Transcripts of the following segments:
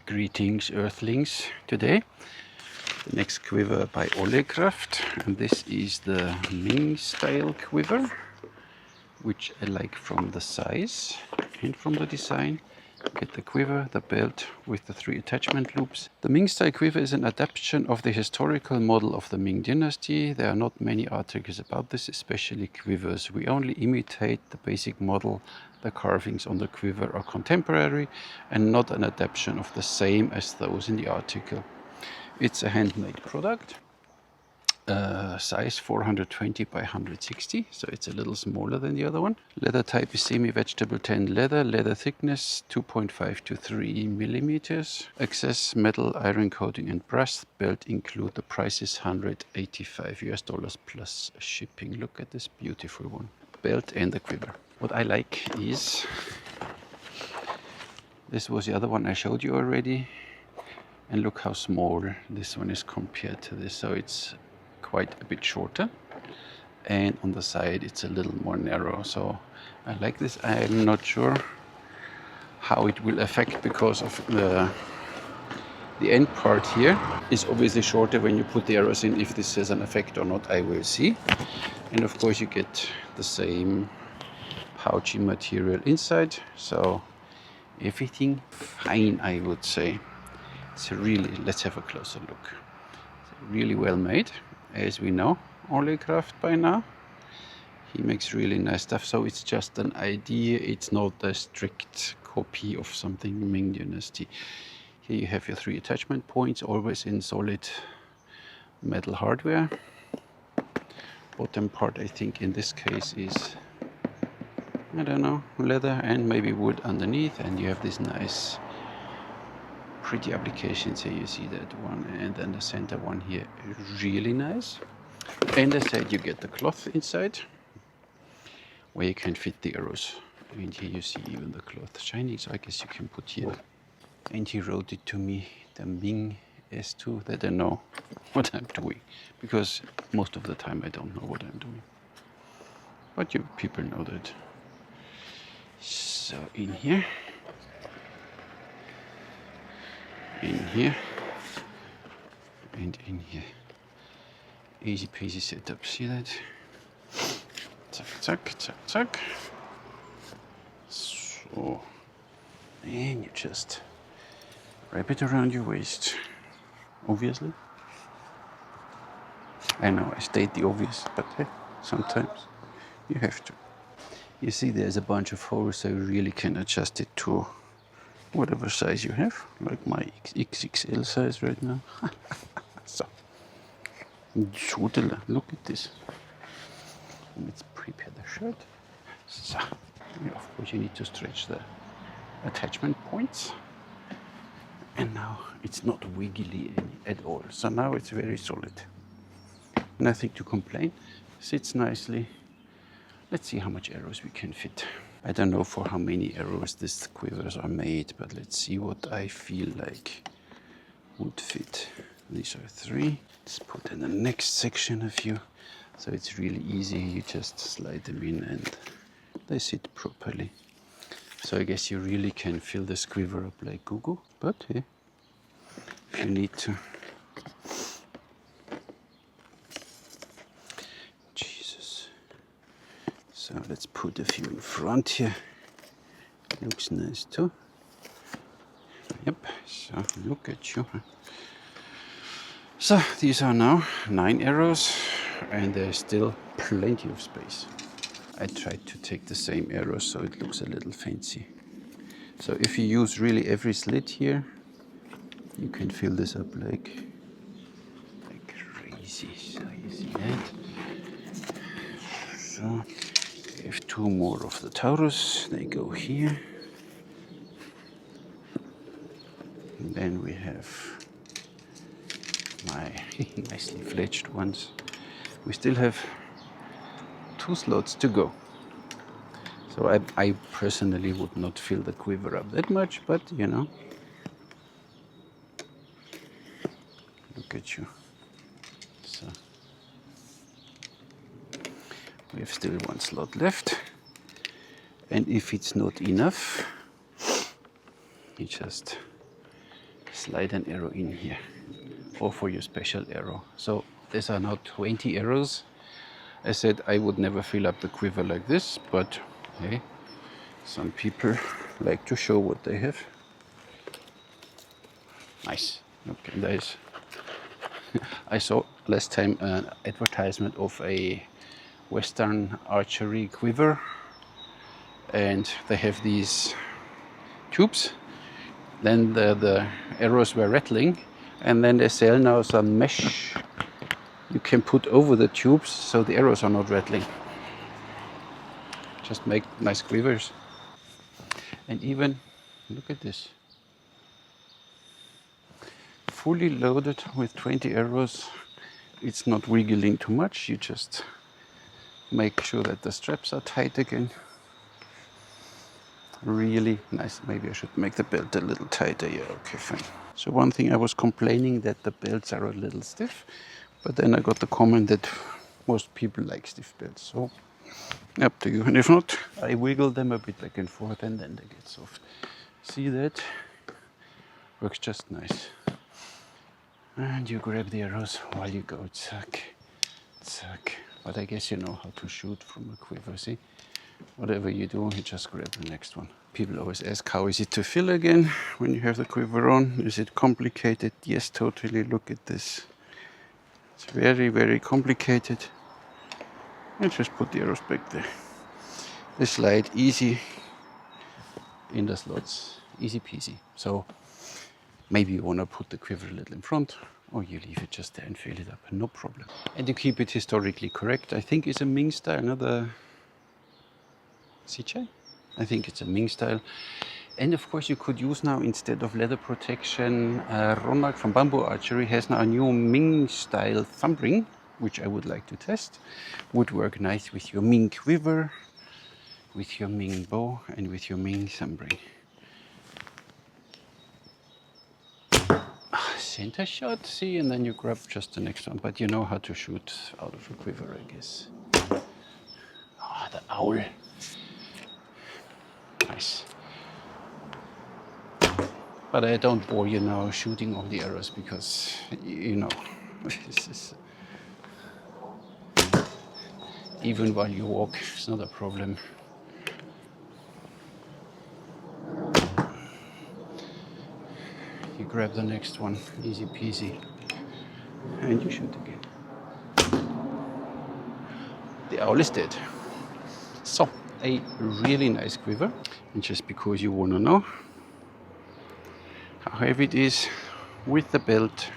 Greetings Earthlings. Today the next quiver by Olle Craft, and this is the Ming style quiver, which I like from the size and from the design. Get the quiver, the belt with the 3 attachment loops. The Ming style quiver is an adaptation of the historical model of the Ming dynasty. There are not many articles about this, especially quivers. We only imitate the basic model. The carvings on the quiver are contemporary and not an adaptation of the same as those in the article. It's a handmade product. Size 420 by 160, so it's a little smaller than the other one. Leather type is semi-vegetable tan leather. Leather thickness 2.5 to 3 millimeters. Access metal, iron coating and brass. Belt include. The price is $185 plus shipping. Look at this beautiful one. Belt and the quiver. What I like is, this was the other one I showed you already, and look how small this one is compared to this. So it's quite a bit shorter, and on the side it's a little more narrow, so I like this. I'm not sure how it will affect, because of the end part here is obviously shorter when you put the arrows in. If this has an effect or not, I will see. And of course you get the same pouchy material inside, so everything fine, I would say. It's really, let's have a closer look. It's really well made. As we know, Olle Craft by now, he makes really nice stuff. So it's just an idea, it's not a strict copy of something Ming dynasty. Here you have your 3 attachment points, always in solid metal hardware. Bottom part, I think in this case is, I don't know, leather and maybe wood underneath, and you have this nice pretty applications here. You see that one, and then the center one here, really nice. And I said you get the cloth inside where you can fit the arrows, and here you see even the cloth shining, so I guess you can put here. And he wrote it to me, the Ming S2, that I know what I'm doing, because most of the time I don't know what I'm doing, but you people know that. So in here, in here, and in here. Easy peasy setup, see that? Zack, zack, zack, zack. So, and you just wrap it around your waist, obviously. I know I state the obvious, but sometimes you have to. You see there's a bunch of holes, so you really can adjust it to whatever size you have, like my XXL size right now. So, look at this. Let's prepare the shirt. So, of course you need to stretch the attachment points. And now it's not wiggly at all. So now it's very solid. Nothing to complain. Sits nicely. Let's see how much arrows we can fit. I don't know for how many arrows these quivers are made, but let's see what I feel like would fit. These are 3. Let's put in the next section a few. So it's really easy. You just slide them in and they sit properly. So I guess you really can fill this quiver up like Google, but hey, if you need to. So let's put a few in front here. Looks nice too. Yep, so look at you. So these are now 9 arrows, and there's still plenty of space. I tried to take the same arrows so it looks a little fancy. So if you use really every slit here, you can fill this up like crazy. So you see that? So we have 2 more of the Taurus, they go here. And then we have my nicely fledged ones. We still have 2 slots to go. So I personally would not fill the quiver up that much, but you know, look at you. So we have still 1 slot left, and if it's not enough, you just slide an arrow in here, or for your special arrow. So these are now 20 arrows. I said I would never fill up the quiver like this, but hey, some people like to show what they have. Nice. Okay, nice. I saw last time an advertisement of a Western archery quiver, and they have these tubes. Then the arrows were rattling, and then they sell now some mesh you can put over the tubes so the arrows are not rattling. Just make nice quivers. And even, look at this. Fully loaded with 20 arrows. It's not wiggling too much. You just make sure that the straps are tight again. Really nice. Maybe I should make the belt a little tighter. Yeah, okay, fine. So one thing I was complaining that the belts are a little stiff, but then I got the comment that most people like stiff belts. So up to you. And if not, I wiggle them a bit back and forth and then they get soft. See that? Works just nice. And you grab the arrows while you go, zack, zack. But I guess you know how to shoot from a quiver, see? Whatever you do, you just grab the next one. People always ask, how is it to fill again when you have the quiver on? Is it complicated? Yes, totally. Look at this. It's very, very complicated. And just put the arrows back there. They slide easy in the slots, easy peasy. So maybe you want to put the quiver a little in front, or you leave it just there and fill it up, no problem. And to keep it historically correct, I think it's a Ming style, another CJ? I think it's a Ming style. And of course you could use now, instead of leather protection, Ronak from Bamboo Archery has now a new Ming style thumb ring, which I would like to test. Would work nice with your Ming quiver, with your Ming bow, and with your Ming thumb ring. Center shot, see, and then you grab just the next one. But you know how to shoot out of a quiver, I guess. Ah, the owl. Nice. But I don't bore you now shooting all the arrows because, you know, this is... Even while you walk, it's not a problem. You grab the next one, easy peasy, and you shoot again. The owl is dead. So, a really nice quiver. And just because you want to know how heavy it is, with the belt,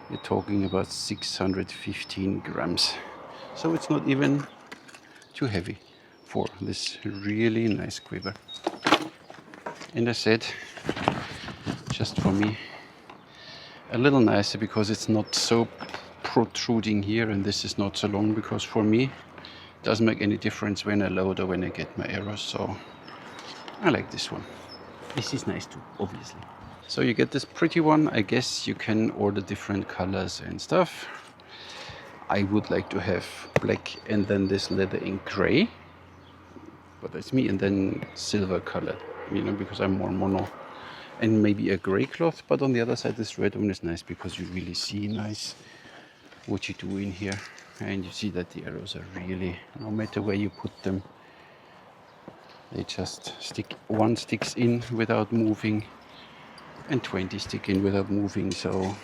you're talking about 615 grams. So it's not even too heavy for this really nice quiver. And I said, just for me, a little nicer because it's not so protruding here, and this is not so long, because for me it doesn't make any difference when I load or when I get my arrows. So I like this one. This is nice too, obviously. So you get this pretty one. I guess you can order different colors and stuff. I would like to have black and then this leather in gray, but that's me, and then silver colored, you know, because I'm more mono. And maybe a gray cloth, but on the other side this red one is nice because you really see nice what you do in here, and you see that the arrows are really, no matter where you put them, they just stick. One sticks in without moving and 20 stick in without moving. So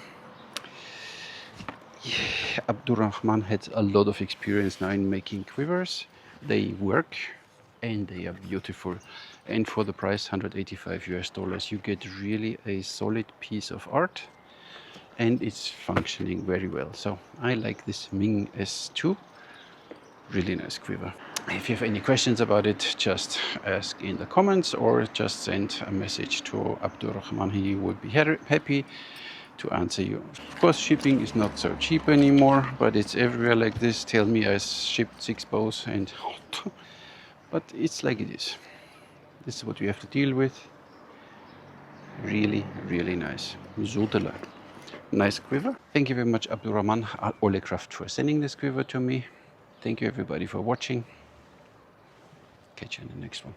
yeah, Abdurrahman had a lot of experience now in making quivers. They work and they are beautiful, and for the price, $185 you get really a solid piece of art, and it's functioning very well. So I like this Ming S2, really nice quiver. If you have any questions about it, just ask in the comments or just send a message to Abdurrahman. He would be happy to answer you. Of course, shipping is not so cheap anymore, but it's everywhere like this. Tell me I shipped 6 bows and but it's like it is. This is what you have to deal with. Really, really nice. Zutela. Nice quiver. Thank you very much, Abdurrahman, Olle Craft, for sending this quiver to me. Thank you everybody for watching. Catch you in the next one.